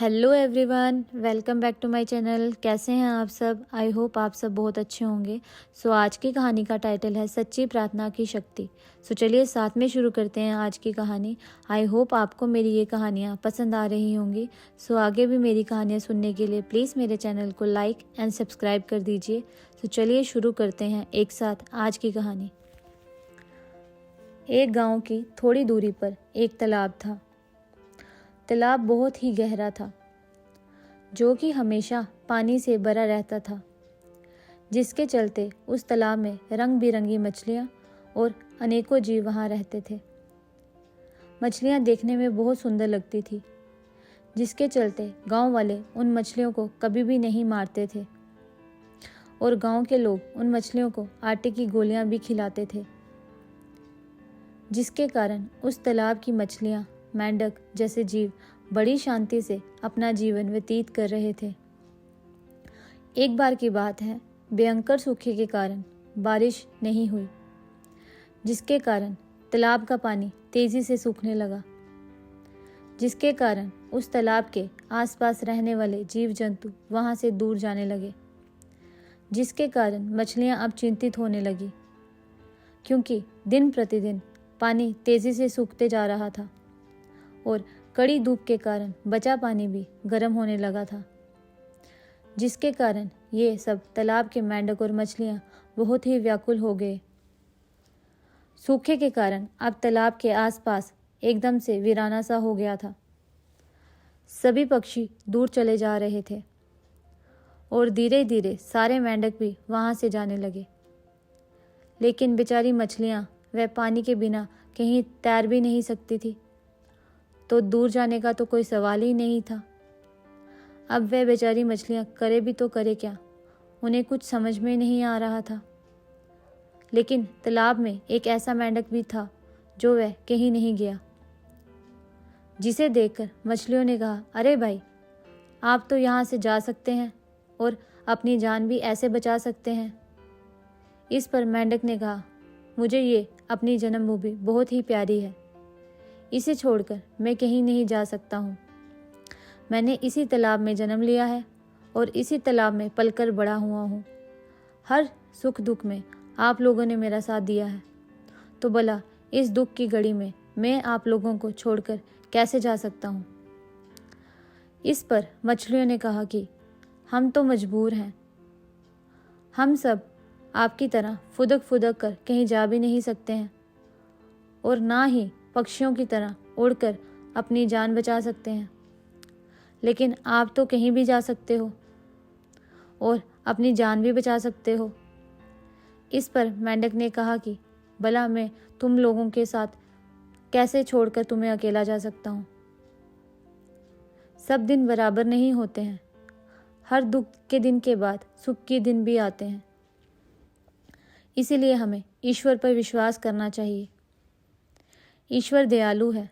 Hello everyone, welcome back to my channel. कैसे हैं आप सब? आई होप आप सब बहुत अच्छे होंगे। आज की कहानी का टाइटल है सच्ची प्रार्थना की शक्ति। चलिए साथ में शुरू करते हैं आज की कहानी। आई होप आपको मेरी ये कहानियाँ पसंद आ रही होंगी। आगे भी मेरी कहानियाँ सुनने के लिए प्लीज़ मेरे चैनल को लाइक एंड सब्सक्राइब कर दीजिए। चलिए शुरू करते हैं एक साथ आज की कहानी। एक गाँव की थोड़ी दूरी पर एक तालाब था। तालाब बहुत ही गहरा था, जो कि हमेशा पानी से भरा रहता था, जिसके चलते उस तालाब में रंग बिरंगी मछलियाँ और अनेकों जीव वहाँ रहते थे। मछलियाँ देखने में बहुत सुंदर लगती थी, जिसके चलते गांव वाले उन मछलियों को कभी भी नहीं मारते थे और गांव के लोग उन मछलियों को आटे की गोलियां भी खिलाते थे, जिसके कारण उस तालाब की मछलियाँ, मेंढक जैसे जीव बड़ी शांति से अपना जीवन व्यतीत कर रहे थे। एक बार की बात है, भयंकर सूखे के कारण बारिश नहीं हुई, जिसके कारण तालाब का पानी तेजी से सूखने लगा, जिसके कारण उस तालाब के आसपास रहने वाले जीव जंतु वहां से दूर जाने लगे, जिसके कारण मछलियां अब चिंतित होने लगी, क्योंकि दिन प्रतिदिन पानी तेजी से सूखते जा रहा था और कड़ी धूप के कारण बचा पानी भी गर्म होने लगा था, जिसके कारण ये सब तालाब के मेंढक और मछलियां बहुत ही व्याकुल हो गए। सूखे के कारण अब तालाब के आसपास एकदम से वीराना सा हो गया था। सभी पक्षी दूर चले जा रहे थे और धीरे धीरे सारे मेंढक भी वहां से जाने लगे, लेकिन बेचारी मछलियां वह पानी के बिना कहीं तैर भी नहीं सकती थी, तो दूर जाने का तो कोई सवाल ही नहीं था। अब वह बेचारी मछलियां करे भी तो करे क्या, उन्हें कुछ समझ में नहीं आ रहा था। लेकिन तालाब में एक ऐसा मेंढक भी था जो वह कहीं नहीं गया, जिसे देखकर मछलियों ने कहा, अरे भाई, आप तो यहाँ से जा सकते हैं और अपनी जान भी ऐसे बचा सकते हैं। इस पर मेंढक ने कहा, मुझे ये अपनी जन्मभूमि बहुत ही प्यारी है, इसे छोड़कर मैं कहीं नहीं जा सकता हूँ। मैंने इसी तालाब में जन्म लिया है और इसी तालाब में पलकर बड़ा हुआ हूँ। हर सुख दुख में आप लोगों ने मेरा साथ दिया है, तो भला इस दुख की घड़ी में मैं आप लोगों को छोड़कर कैसे जा सकता हूँ। इस पर मछलियों ने कहा कि हम तो मजबूर हैं, हम सब आपकी तरह फुदक फुदक कर कहीं जा भी नहीं सकते हैं और ना ही पक्षियों की तरह उड़कर अपनी जान बचा सकते हैं, लेकिन आप तो कहीं भी जा सकते हो और अपनी जान भी बचा सकते हो। इस पर मेंढक ने कहा कि भला मैं तुम लोगों के साथ कैसे छोड़कर तुम्हें अकेला जा सकता हूँ। सब दिन बराबर नहीं होते हैं, हर दुख के दिन के बाद सुख के दिन भी आते हैं, इसीलिए हमें ईश्वर पर विश्वास करना चाहिए। ईश्वर दयालु है,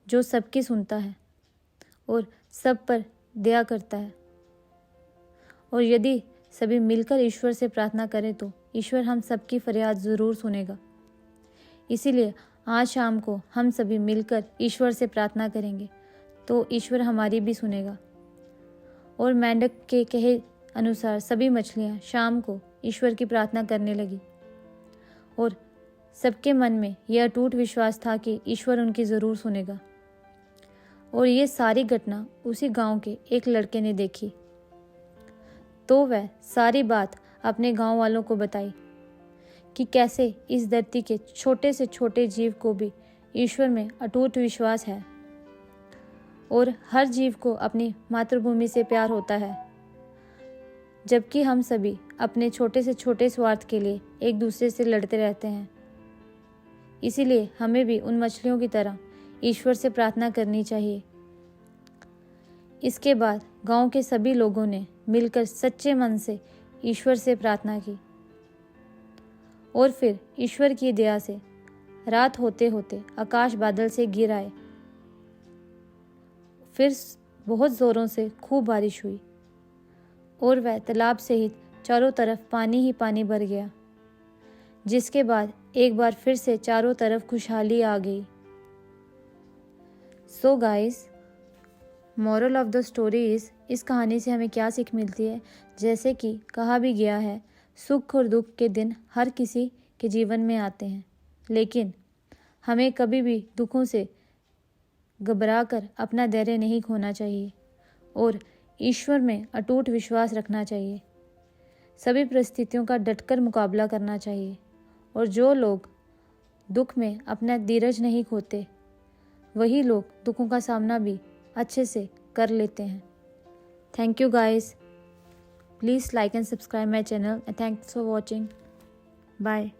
जो सबकी सुनता है और सब पर दया करता है, और यदि सभी मिलकर ईश्वर से प्रार्थना करें तो ईश्वर हम सबकी फरियाद ज़रूर सुनेगा। इसीलिए आज शाम को हम सभी मिलकर ईश्वर से प्रार्थना करेंगे तो ईश्वर हमारी भी सुनेगा। और मेंढक के कहे अनुसार सभी मछलियाँ शाम को ईश्वर की प्रार्थना करने लगी और सबके मन में यह अटूट विश्वास था कि ईश्वर उनकी ज़रूर सुनेगा। और ये सारी घटना उसी गांव के एक लड़के ने देखी, तो वह सारी बात अपने गांव वालों को बताई कि कैसे इस धरती के छोटे से छोटे जीव को भी ईश्वर में अटूट विश्वास है और हर जीव को अपनी मातृभूमि से प्यार होता है, जबकि हम सभी अपने छोटे से छोटे स्वार्थ के लिए एक दूसरे से लड़ते रहते हैं। इसीलिए हमें भी उन मछलियों की तरह ईश्वर से प्रार्थना करनी चाहिए। इसके बाद गांव के सभी लोगों ने मिलकर सच्चे मन से ईश्वर से प्रार्थना की और फिर ईश्वर की दया से रात होते होते आकाश बादल से घिर आए। फिर बहुत जोरों से खूब बारिश हुई और वह तालाब सहित चारों तरफ पानी ही पानी भर गया, जिसके बाद एक बार फिर से चारों तरफ खुशहाली आ गई। Guys, moral of the story is, इस कहानी से हमें क्या सीख मिलती है? जैसे कि कहा भी गया है, सुख और दुख के दिन हर किसी के जीवन में आते हैं, लेकिन हमें कभी भी दुखों से घबरा कर अपना धैर्य नहीं खोना चाहिए और ईश्वर में अटूट विश्वास रखना चाहिए। सभी परिस्थितियों का डटकर मुकाबला करना चाहिए और जो लोग दुख में अपना धीरज नहीं खोते, वही लोग दुखों का सामना भी अच्छे से कर लेते हैं। Thank you guys, please like and subscribe my channel and thanks for watching. Bye.